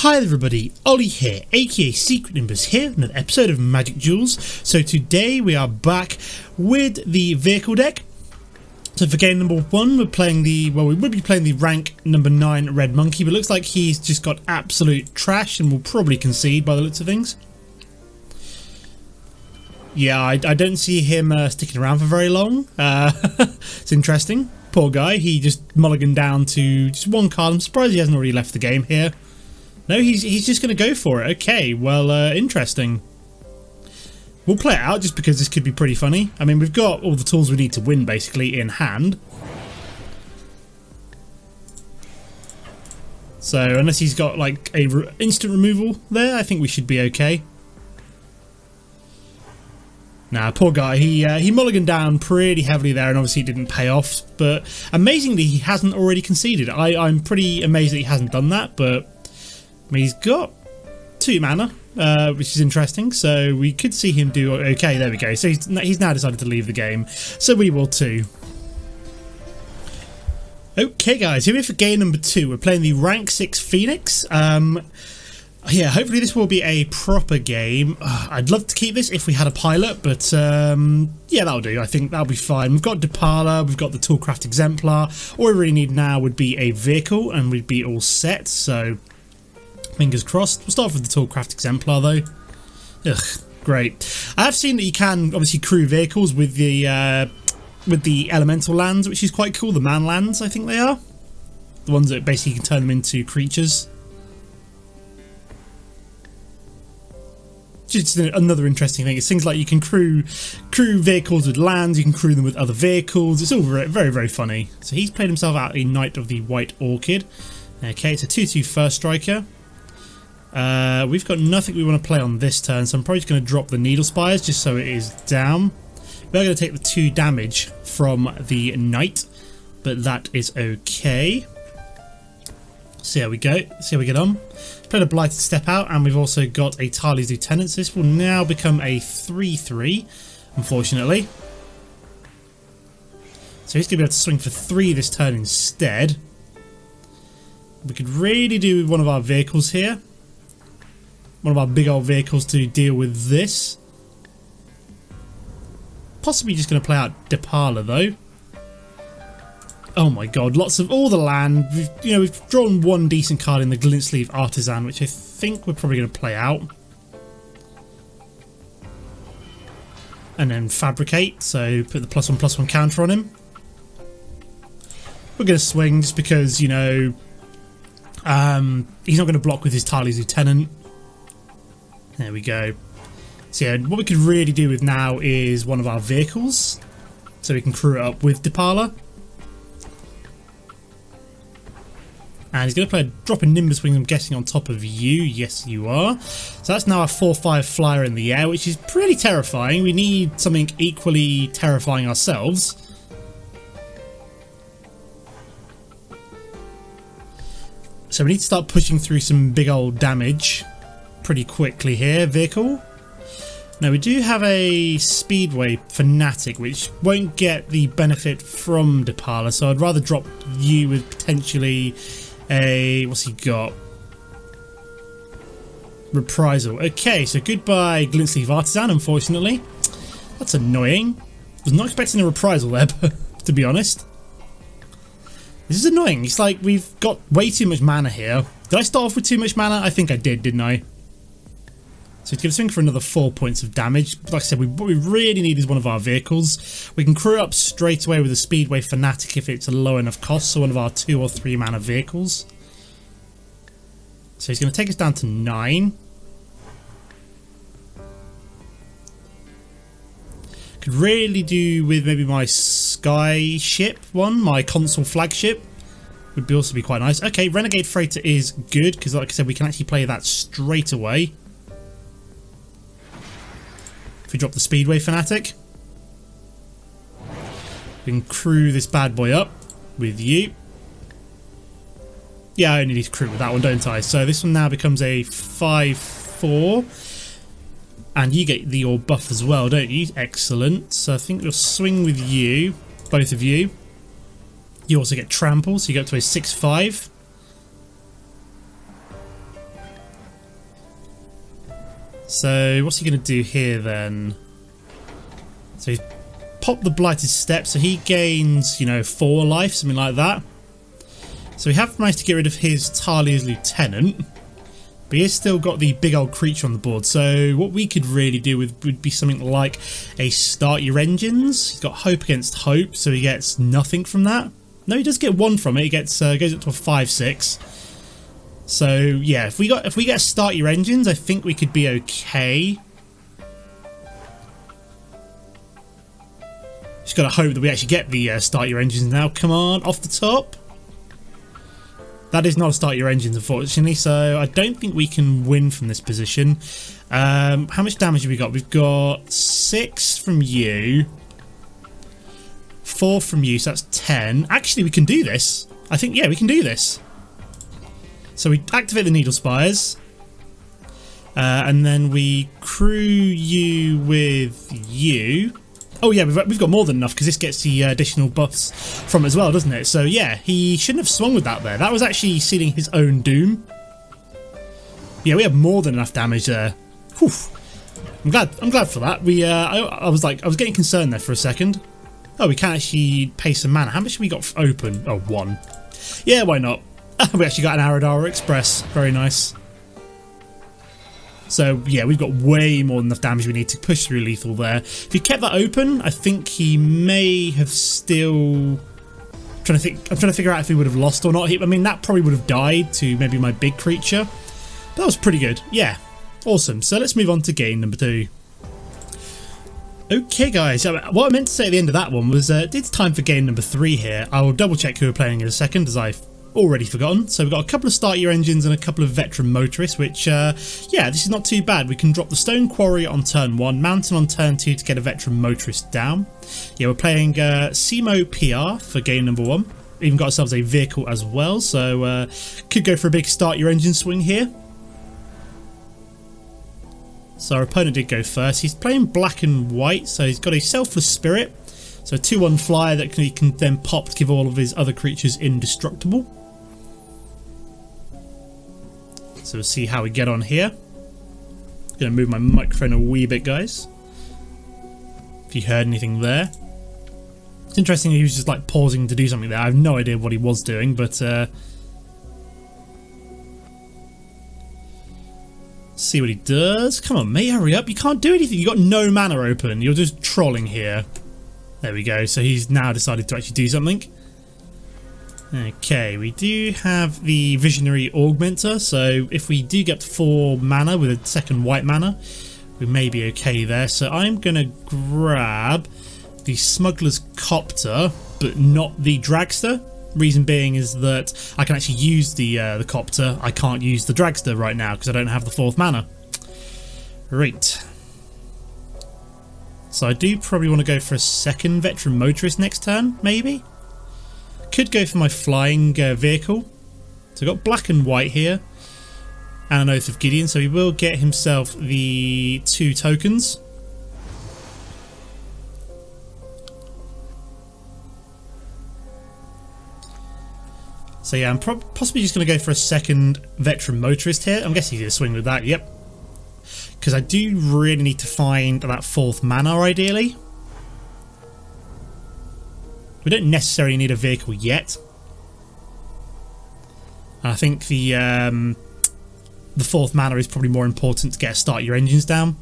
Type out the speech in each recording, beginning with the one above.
Hi everybody, Ollie here, aka Secret Nimbus here, another episode of Magic Duels. So today we are back with the vehicle deck. So for game number 1 we're playing the, well, we would be playing the rank number 9 Red Monkey, but it looks like he's just got absolute trash and will probably concede by the looks of things. Yeah, I don't see him sticking around for very long. It's interesting. Poor guy, he just mulliganed down to just one card. I'm surprised he hasn't already left the game here. No, he's just going to go for it. Okay, well, interesting. We'll play it out just because this could be pretty funny. I mean, we've got all the tools we need to win, basically, in hand. So, unless he's got, like, a instant removal there, I think we should be okay. Nah, poor guy, he mulliganed down pretty heavily there and obviously it didn't pay off. But, amazingly, he hasn't already conceded. I'm pretty amazed that he hasn't done that, but I mean, he's got 2 mana, which is interesting, so we could see him do okay. There we go. So he's now decided to leave the game, so we will too. Okay guys, here we are for game number 2. We're playing the rank 6 Phoenix. Yeah, hopefully this will be a proper game. I'd love to keep this if we had a pilot, but yeah, that'll do. I think that'll be fine. We've got Depala, we've got the Toolcraft Exemplar. All we really need now would be a vehicle and we'd be all set, so fingers crossed. We'll start with the Toolcraft Exemplar though. Ugh, great. I have seen that you can obviously crew vehicles with the elemental lands, which is quite cool. The man lands, I think they are. The ones that basically can turn them into creatures. Just another interesting thing. It's things like you can crew vehicles with lands, you can crew them with other vehicles. It's all very, very funny. So he's played himself out a Knight of the White Orchid. Okay, it's a 2/2 first striker. We've got nothing we want to play on this turn, so I'm probably just going to drop the Needle Spires just so it is down. We're going to take the 2 damage from the Knight, but that is okay. See how we go. See how we get on. Played a Blighted Step Out, and we've also got a Tali's Lieutenant. So this will now become a 3/3, unfortunately. So he's going to be able to swing for 3 this turn instead. We could really do with one of our vehicles here. One of our big old vehicles to deal with this. Possibly just going to play out Depala though. Oh my god, lots of all the land. We've drawn one decent card in the Glint-Sleeve Artisan, which I think we're probably going to play out. And then Fabricate, so put the +1/+1 counter on him. We're going to swing just because, you know, he's not going to block with his Tali's Lieutenant. There we go. So yeah, what we could really do with now is one of our vehicles, so we can crew it up with Depala. And he's going to play a drop in Nimbus Wings, I'm guessing, on top of you. Yes, you are. So that's now a 4/5 flyer in the air, which is pretty terrifying. We need something equally terrifying ourselves. So we need to start pushing through some big old damage pretty quickly here. Vehicle. Now we do have a Speedway Fanatic, which won't get the benefit from Depala, so I'd rather drop you with potentially a, what's he got? Reprisal. Okay, so goodbye Glint-Sleeve Artisan, unfortunately. That's annoying. Was not expecting a reprisal there, to be honest. This is annoying. It's like we've got way too much mana here. Did I start off with too much mana? I think I did, didn't I? So it's going to swing for another 4 points of damage. Like I said, what we really need is one of our vehicles. We can crew up straight away with a Speedway Fanatic if it's a low enough cost, so one of our 2 or 3 mana vehicles. So he's going to take us down to 9. Could really do with maybe my Skyship one, my Consul Flagship. Would also be quite nice. Okay, Renegade Freighter is good, because like I said, we can actually play that straight away. If we drop the Speedway Fanatic, we can crew this bad boy up with you. Yeah, I only need to crew with that one, don't I? So this one now becomes a 5/4. And you get your buff as well, don't you? Excellent. So I think we'll swing with you, both of you. You also get trample, so you go up to a 6/5. So what's he going to do here then? So he's popped the Blighted Step, so he gains, you know, 4 life, something like that. So we have managed to get rid of his Talia's Lieutenant, but he's still got the big old creature on the board. So what we could really do with would be something like a Start Your Engines. He's got Hope Against Hope, so he gets nothing from that. No, he does get 1 from it. He gets goes up to a 5/6. So yeah, if we get Start Your Engines, I think we could be okay. Just gotta hope that we actually get the Start Your Engines now. Come on, off the top. That is not a Start Your Engines, unfortunately, so I don't think we can win from this position. How much damage have we got? We've got 6 from you, 4 from you, so that's 10. Actually, we can do this. I think, yeah, we can do this. So we activate the Needle Spires, and then we crew you with you. Oh yeah, we've got more than enough because this gets the additional buffs from it as well, doesn't it? So yeah, he shouldn't have swung with that there. That was actually sealing his own doom. Yeah, we have more than enough damage there. Whew. I'm glad for that. I was getting concerned there for a second. Oh, we can actually pay some mana. How much have we got open? Oh, 1. Yeah, why not? We actually got an Aradara Express. Very nice. So yeah, we've got way more than enough damage we need to push through lethal there. If he kept that open, I think he may have still... I'm trying to figure out if he would have lost or not. I mean, that probably would have died to maybe my big creature. But that was pretty good. Yeah, awesome. So let's move on to game number 2. Okay guys, what I meant to say at the end of that one was it's time for game number 3 here. I will double check who we're playing in a second, as I've already forgotten. So we've got a couple of Start Your Engines and a couple of Veteran Motorists, which, yeah, this is not too bad. We can drop the Stone Quarry on turn 1, Mountain on turn 2 to get a Veteran Motorist down. Yeah, we're playing Simo PR for game number 1. Even got ourselves a vehicle as well, so could go for a big Start Your Engine swing here. So our opponent did go first. He's playing black and white, so he's got a Selfless Spirit. So a 2/1 flyer that he can then pop to give all of his other creatures indestructible. So we'll see how we get on here. Gonna move my microphone a wee bit, guys. If you heard anything there. It's interesting he was just like pausing to do something there. I have no idea what he was doing, but see what he does. Come on, mate, hurry up. You can't do anything. You got no mana open. You're just trolling here. There we go. So he's now decided to actually do something. Okay, we do have the Visionary Augmenter, so if we do get 4 mana with a second white mana, we may be okay there. So I'm going to grab the Smuggler's Copter, but not the Dragster. Reason being is that I can actually use the Copter. I can't use the Dragster right now because I don't have the 4th mana. Right. So I do probably want to go for a second Veteran Motorist next turn, maybe? Could go for my flying vehicle. So I've got black and white here. And an Oath of Gideon, so he will get himself the 2 tokens. So yeah, I'm possibly just going to go for a second Veteran Motorist here. I'm guessing he's going to swing with that, yep. Because I do really need to find that 4th mana, ideally. We don't necessarily need a vehicle yet. And I think the 4th mana is probably more important to get a Start Your Engines down.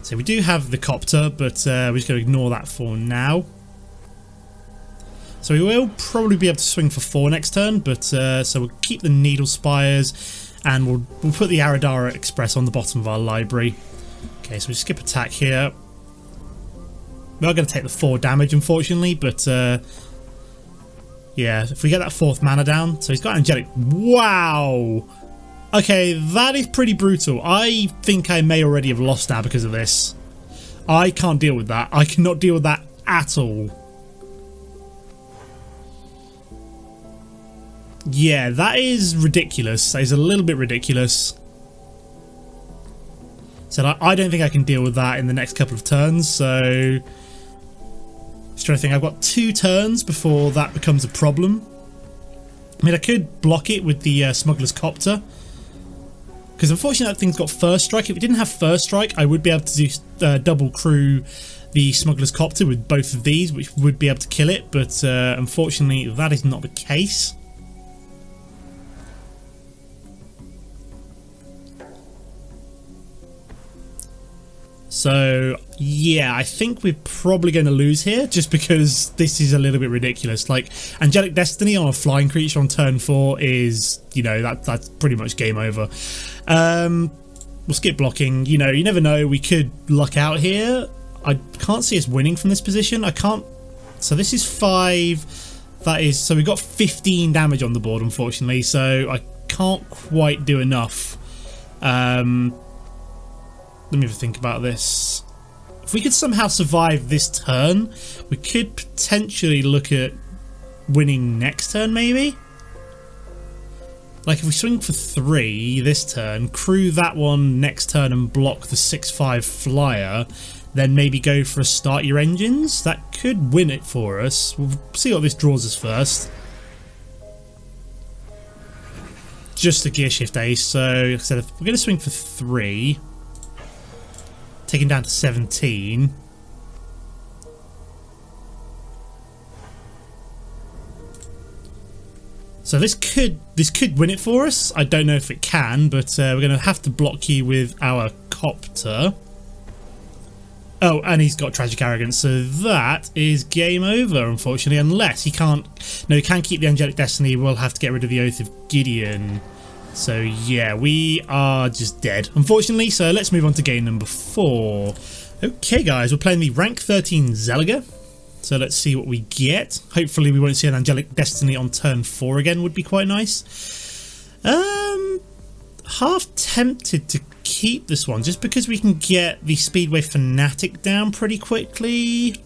So we do have the Copter, but we're just going to ignore that for now. So we will probably be able to swing for 4 next turn, but so we'll keep the Needle Spires and we'll put the Aradara Express on the bottom of our library. Okay, so we skip attack here. We are going to take the 4 damage, unfortunately, but yeah, if we get that 4th mana down, so he's got Angelic. Wow! Okay, that is pretty brutal. I think I may already have lost now because of this. I can't deal with that. I cannot deal with that at all. Yeah, that is ridiculous. That is a little bit ridiculous. So I don't think I can deal with that in the next couple of turns, so... Just trying to think, I've got 2 turns before that becomes a problem. I mean, I could block it with the Smuggler's Copter. Because unfortunately that thing's got first strike. If it didn't have first strike, I would be able to do double crew the Smuggler's Copter with both of these, which would be able to kill it, but unfortunately that is not the case. So yeah, I think we're probably going to lose here just because this is a little bit ridiculous. Like, Angelic Destiny on a flying creature on turn 4 is, you know, that's pretty much game over. We'll skip blocking. You know, you never know, we could luck out here. I can't see us winning from this position. I can't. So this is 5. That is, so we got 15 damage on the board, unfortunately. So I can't quite do enough. Let me have a think about this. If we could somehow survive this turn, we could potentially look at winning next turn, maybe. Like if we swing for 3 this turn, crew that one next turn and block the 6/5 flyer, then maybe go for a start your engines. That could win it for us. We'll see what this draws us first. Just a Gearshift Ace. So like I said, if we're going to swing for 3, taking down to 17. So this could win it for us. I don't know if it can, but we're going to have to block you with our Copter. Oh, and he's got Tragic Arrogance, so that is game over, unfortunately, unless he can't... No, he can keep the Angelic Destiny. We'll have to get rid of the Oath of Gideon. So yeah, we are just dead, unfortunately. So let's move on to game number 4. Okay, guys, we're playing the rank 13 Zeliger. So let's see what we get. Hopefully we won't see an Angelic Destiny on turn 4 again, would be quite nice. Half tempted to keep this one, just because we can get the Speedway Fanatic down pretty quickly.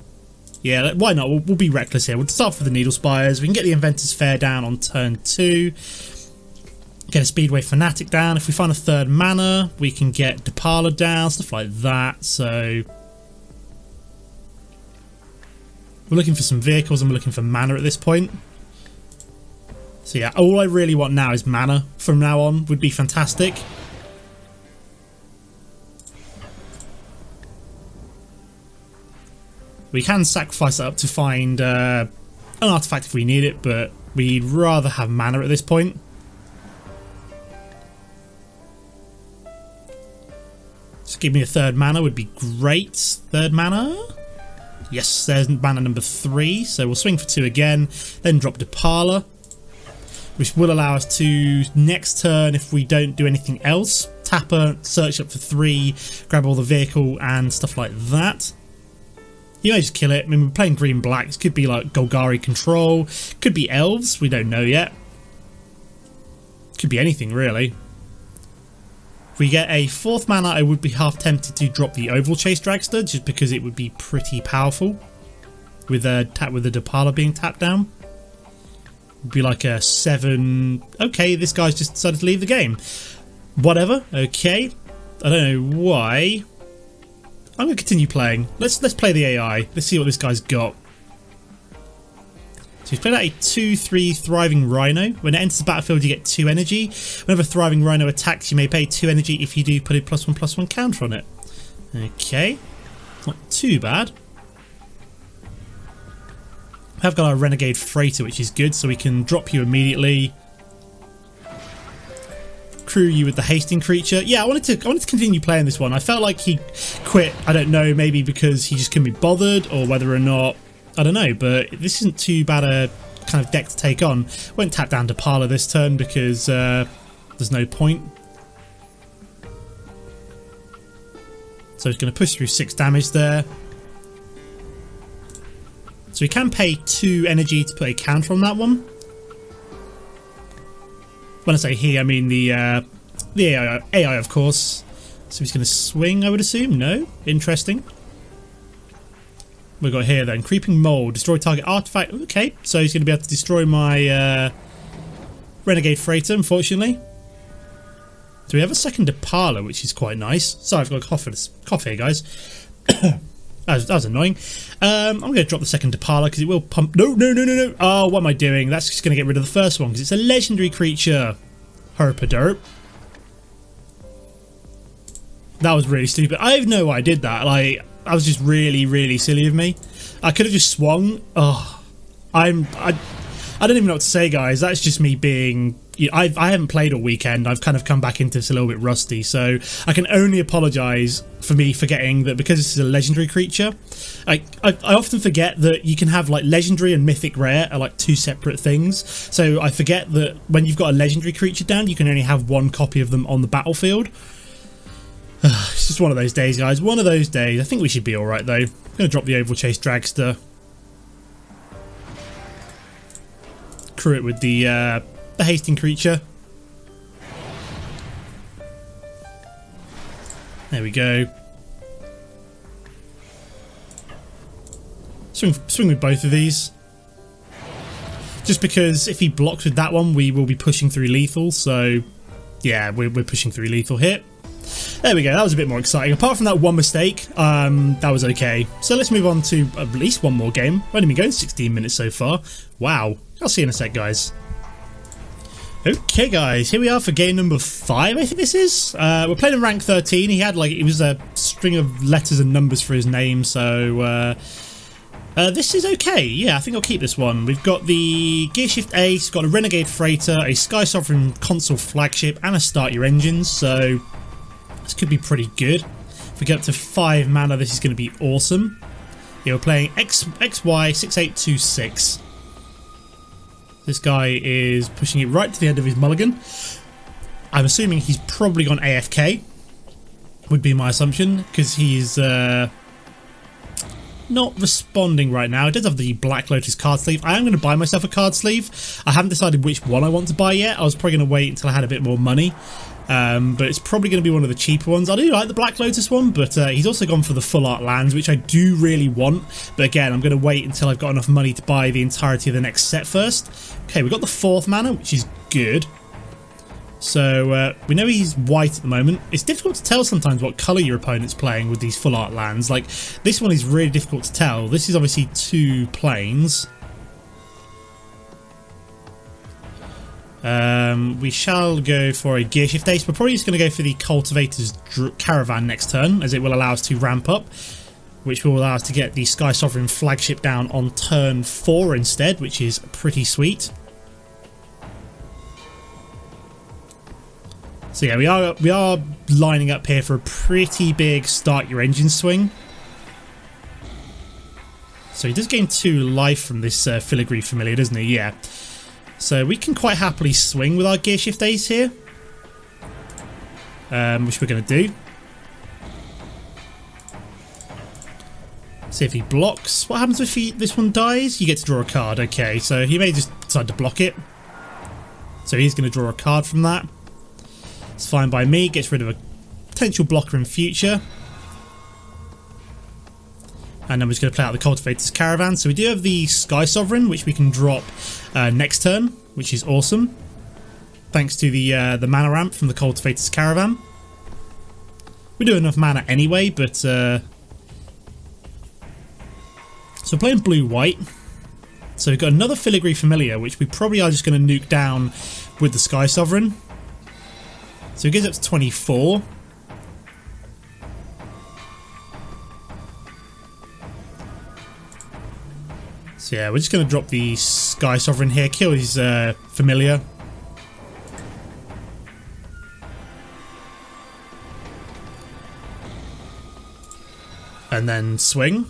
Yeah, why not? We'll be reckless here. We'll start with the Needle Spires. We can get the Inventors Fair down on turn 2. Get a Speedway Fanatic down. If we find a 3rd mana, we can get Depala down, stuff like that. So we're looking for some vehicles and we're looking for mana at this point. So yeah, all I really want now is mana from now on. Would be fantastic. We can sacrifice it up to find an artifact if we need it, but we'd rather have mana at this point. Just give me a 3rd mana would be great. 3rd mana? Yes, there's mana number 3. So we'll swing for 2 again, then drop Depala, which will allow us to, next turn, if we don't do anything else, tap her, search up for 3, grab all the vehicle and stuff like that. You may just kill it. I mean, we're playing green-black. This could be like Golgari control. Could be elves. We don't know yet. Could be anything, really. If we get a 4th mana, I would be half tempted to drop the Ovalchase Dragster, just because it would be pretty powerful with the Depala being tapped down. It'd be like a 7. Okay, this guy's just decided to leave the game. Whatever. Okay. I don't know why. I'm going to continue playing. Let's play the AI. Let's see what this guy's got. So he's played out a 2/3 Thriving Rhino. When it enters the battlefield, you get 2 energy. Whenever a Thriving Rhino attacks, you may pay 2 energy if you do put a +1/+1 counter on it. Okay. Not too bad. We have got our Renegade Freighter, which is good, so we can drop you immediately. Crew you with the hasting creature. Yeah, I wanted to continue playing this one. I felt like he quit, I don't know, maybe because he just couldn't be bothered, or whether or not, I don't know, but this isn't too bad a kind of deck to take on. Won't tap down Depala this turn because there's no point. So he's going to push through 6 damage there. So he can pay 2 energy to put a counter on that one. When I say he, I mean the AI, of course. So he's going to swing, I would assume. No? Interesting. We've got here then. Creeping Mold. Destroy target artifact. Okay, so he's going to be able to destroy my Renegade Freighter, unfortunately. So we have a second Depala, which is quite nice. Sorry, I've got a cough here, guys. That was annoying. I'm going to drop the second Depala because it will pump... No. Oh, what am I doing? That's just going to get rid of the first one because it's a legendary creature. Herpaderp. That was really stupid. I have no why I did that. Like, that was just really, really silly of me. I could have just swung. Oh, I don't even know what to say, guys. That's just me being... I haven't played all weekend. I've kind of come back into this a little bit rusty, so I can only apologise for me forgetting that because this is a legendary creature. I often forget that you can have like legendary and mythic rare are like two separate things. So I forget that when you've got a legendary creature down, you can only have one copy of them on the battlefield. It's just one of those days, guys. One of those days. I think we should be alright, though. I'm going to drop the Ovalchase Dragster. Crew it with the hasting creature. There we go. Swing with both of these. Just because if he blocks with that one, we will be pushing through lethal. So, yeah, we're pushing through lethal hit. There we go, that was a bit more exciting. Apart from that one mistake, that was okay. So let's move on to at least one more game. I've only been going 16 minutes so far. Wow. I'll see you in a sec, guys. Okay, guys, here we are for game number 5, I think this is. We're playing in rank 13. He had, like, it was a string of letters and numbers for his name, so... this is okay. Yeah, I think I'll keep this one. We've got the Gearshift Ace, got a Renegade Freighter, a Skysovereign Consul Flagship, and a Start Your Engines, so... this could be pretty good. If we get up to 5 mana, this is going to be awesome. Yeah, we're playing XY 6826. This guy is pushing it right to the end of his mulligan. I'm assuming he's probably gone AFK. Would be my assumption, because he's not responding right now. It does have the Black Lotus card sleeve. I am going to buy myself a card sleeve. I haven't decided which one I want to buy yet. I was probably going to wait until I had a bit more money. But it's probably going to be one of the cheaper ones. I do like the Black Lotus one, but he's also gone for the full art lands, which I do really want. But again, I'm going to wait until I've got enough money to buy the entirety of the next set first. Okay, we've got the 4th mana, which is good. So we know he's white at the moment. It's difficult to tell sometimes what colour your opponent's playing with these full art lands. Like, this one is really difficult to tell. This is obviously 2 planes. We shall go for a Gearshift Ace. We're probably just going to go for the Cultivator's Caravan next turn, as it will allow us to ramp up, which will allow us to get the Skysovereign Flagship down on turn 4 instead, which is pretty sweet. So yeah, we are lining up here for a pretty big Start Your Engine swing. So he does gain 2 life from this Filigree Familiar, doesn't he? Yeah. So we can quite happily swing with our Gearshift Ace here, which we're going to do. See if he blocks. What happens if this one dies? You get to draw a card. Okay, so he may just decide to block it. So he's going to draw a card from that. It's fine by me. Gets rid of a potential blocker in future. And then we're just going to play out the Cultivator's Caravan. So we do have the Skysovereign, which we can drop next turn, which is awesome. Thanks to the mana ramp from the Cultivator's Caravan. We do enough mana anyway, but... so we're playing blue-white. So we've got another Filigree Familiar, which we probably are just going to nuke down with the Skysovereign. So it goes up to 24. So yeah, we're just going to drop the Skysovereign here, kill his Familiar. And then swing.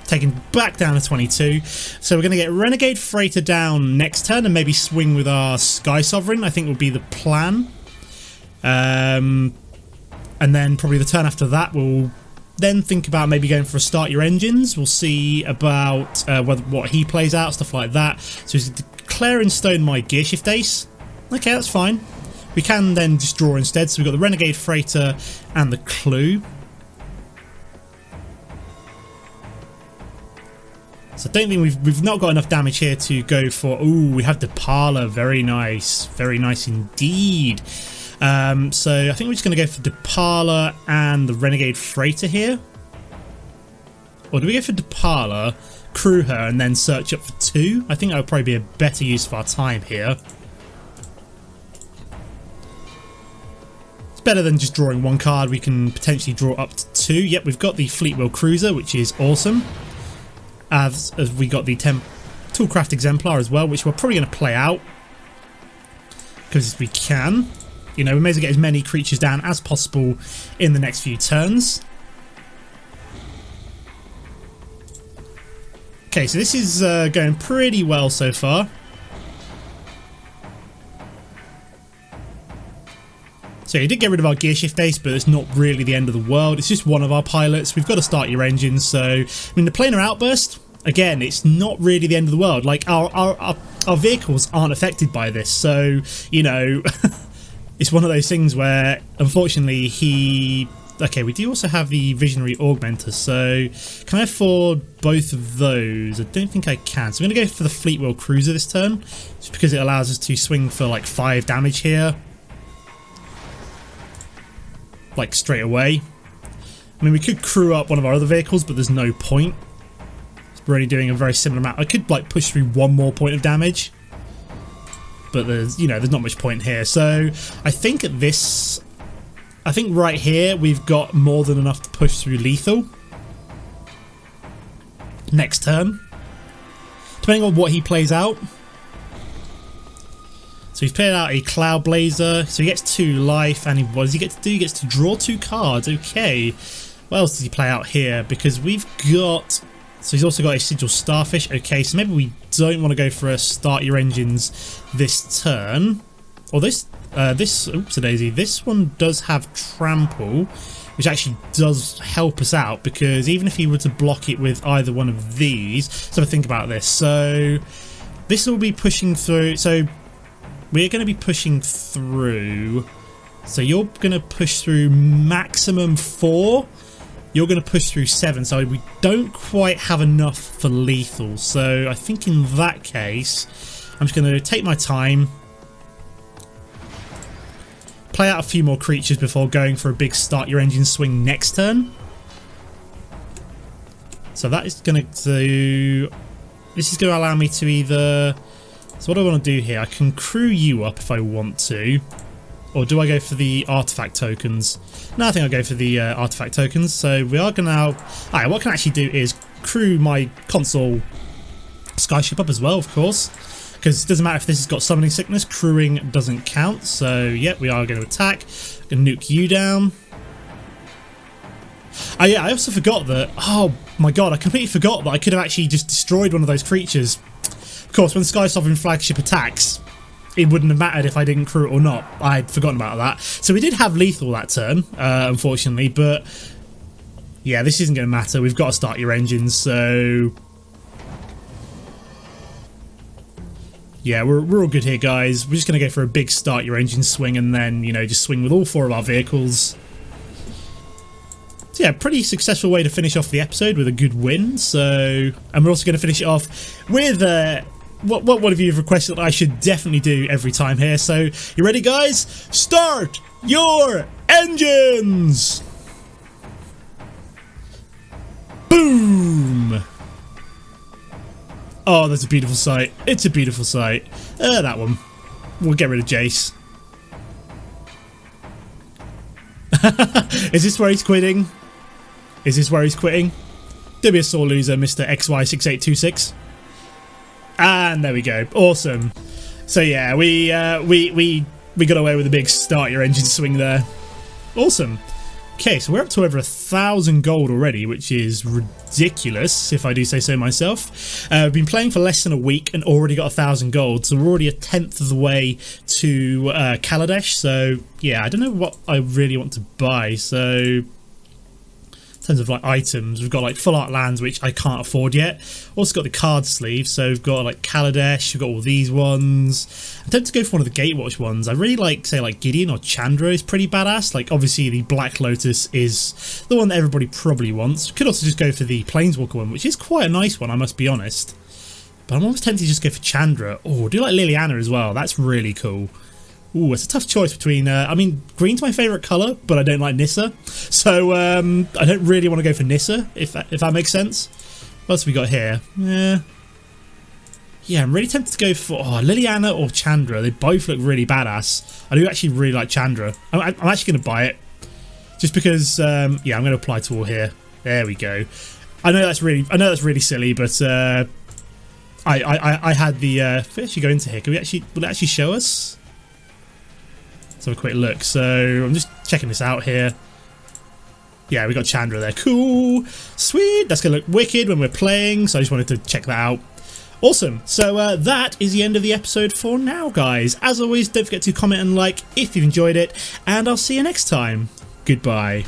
Taken back down to 22. So we're going to get Renegade Freighter down next turn and maybe swing with our Skysovereign, I think would be the plan. And then probably the turn after that we'll then think about maybe going for a Start Your Engines. We'll see about what he plays out, stuff like that. So he's declaring stone my Gearshift Ace. Okay, that's fine. We can then just draw instead. So we've got the Renegade Freighter and the Clue. So I don't think we've not got enough damage here to go for... Ooh, we have Depala. Very nice. Very nice indeed. So I think we're just going to go for Depala and the Renegade Freighter here. Or do we go for Depala, crew her, and then search up for 2? I think that would probably be a better use of our time here. It's better than just drawing one card. We can potentially draw up to 2. Yep, we've got the Fleetwheel Cruiser, which is awesome. As we got the Toolcraft Exemplar as well, which we're probably going to play out. Because we can. You know, we may as well get as many creatures down as possible in the next few turns. Okay, so this is going pretty well so far. So you did get rid of our Gearshift Ace, but it's not really the end of the world. It's just one of our pilots. We've got to start your engine. So, I mean, the planar outburst, again, it's not really the end of the world. Like, our vehicles aren't affected by this. So, you know, it's one of those things where, unfortunately, okay, we do also have the Visionary Augmenter. So, can I afford both of those? I don't think I can. So, I'm going to go for the Fleetwheel Cruiser this turn, just because it allows us to swing for, like, 5 damage here. Like straight away. I mean, we could crew up one of our other vehicles, but there's no point. We're only doing a very similar amount. I could like push through 1 more point of damage, but there's, you know, there's not much point here. So I think at this, I think right here we've got more than enough to push through lethal. Next turn, depending on what he plays out. So he's played out a Cloud Blazer, so he gets 2 life, and what does he get to do? He gets to draw 2 cards. Okay, what else does he play out here? Because we've got, so he's also got a Sigil Starfish. Okay, so maybe we don't want to go for a start your engines this turn. Or this, oops-a-daisy, this one does have Trample, which actually does help us out, because even if he were to block it with either one of these, so think about this. So this will be pushing through, so we're going to be pushing through. So you're going to push through maximum 4. You're going to push through 7. So we don't quite have enough for lethal. So I think in that case, I'm just going to take my time. Play out a few more creatures before going for a big start your engine swing next turn. So that is going to do... This is going to allow me to either... So what do I want to do here? I can crew you up if I want to. Or do I go for the artifact tokens? No, I think I'll go for the artifact tokens. So we are going to now... Alright, what I can actually do is crew my Consul Skyship up as well, of course. Because it doesn't matter if this has got summoning sickness, crewing doesn't count. So, yep, we are going to attack. Going to nuke you down. Oh yeah, I also forgot that... Oh my god, I completely forgot that I could have actually just destroyed one of those creatures. Of course, when Skysovereign Flagship attacks, it wouldn't have mattered if I didn't crew it or not. I'd forgotten about that. So we did have lethal that turn, unfortunately, but yeah, this isn't going to matter. We've got to start your engines, so yeah, we're all good here, guys. We're just going to go for a big start your engine swing and then, you know, just swing with all 4 of our vehicles. So yeah, pretty successful way to finish off the episode with a good win. So, and we're also going to finish it off with what one of you have requested that I should definitely do every time here. So, you ready, guys? Start your engines! Boom! Oh, that's a beautiful sight. It's a beautiful sight. That one. We'll get rid of Jace. Is this where he's quitting? Is this where he's quitting? Don't be a sore loser, Mr. XY6826. And there we go. Awesome. So yeah, we got away with a big start your engine swing there. Awesome. Okay, so we're up to over 1,000 gold already, which is ridiculous, if I do say so myself. I've been playing for less than a week and already got 1,000 gold, so we're already 1/10 of the way to Kaladesh. So yeah, I don't know what I really want to buy. So in terms of like items, we've got like full art lands, which I can't afford yet. Also got the card sleeve, so we've got like Kaladesh, we've got all these ones. I'm tempted to go for one of the Gatewatch ones. I really like, say, like Gideon or Chandra is pretty badass. Like obviously the Black Lotus is the one that everybody probably wants. Could also just go for the Planeswalker one, which is quite a nice one, I must be honest. But I'm almost tempted to just go for Chandra. Oh, I do like Liliana as well. That's really cool. Ooh, it's a tough choice between... I mean, green's my favourite colour, but I don't like Nissa. So, I don't really want to go for Nissa, if that makes sense. What else have we got here? Yeah. Yeah, I'm really tempted to go for Liliana or Chandra. They both look really badass. I do actually really like Chandra. I'm actually going to buy it. Just because, yeah, I'm going to apply to all here. There we go. I know that's really silly, but I had the if we actually go into here, will it actually show us? Let's have a quick look. So I'm just checking this out here. Yeah, we got Chandra there. Cool, sweet. That's gonna look wicked when we're playing. So I just wanted to check that out. Awesome. So that is the end of the episode for now, guys. As always, don't forget to comment and like if you've enjoyed it, and I'll see you next time. Goodbye.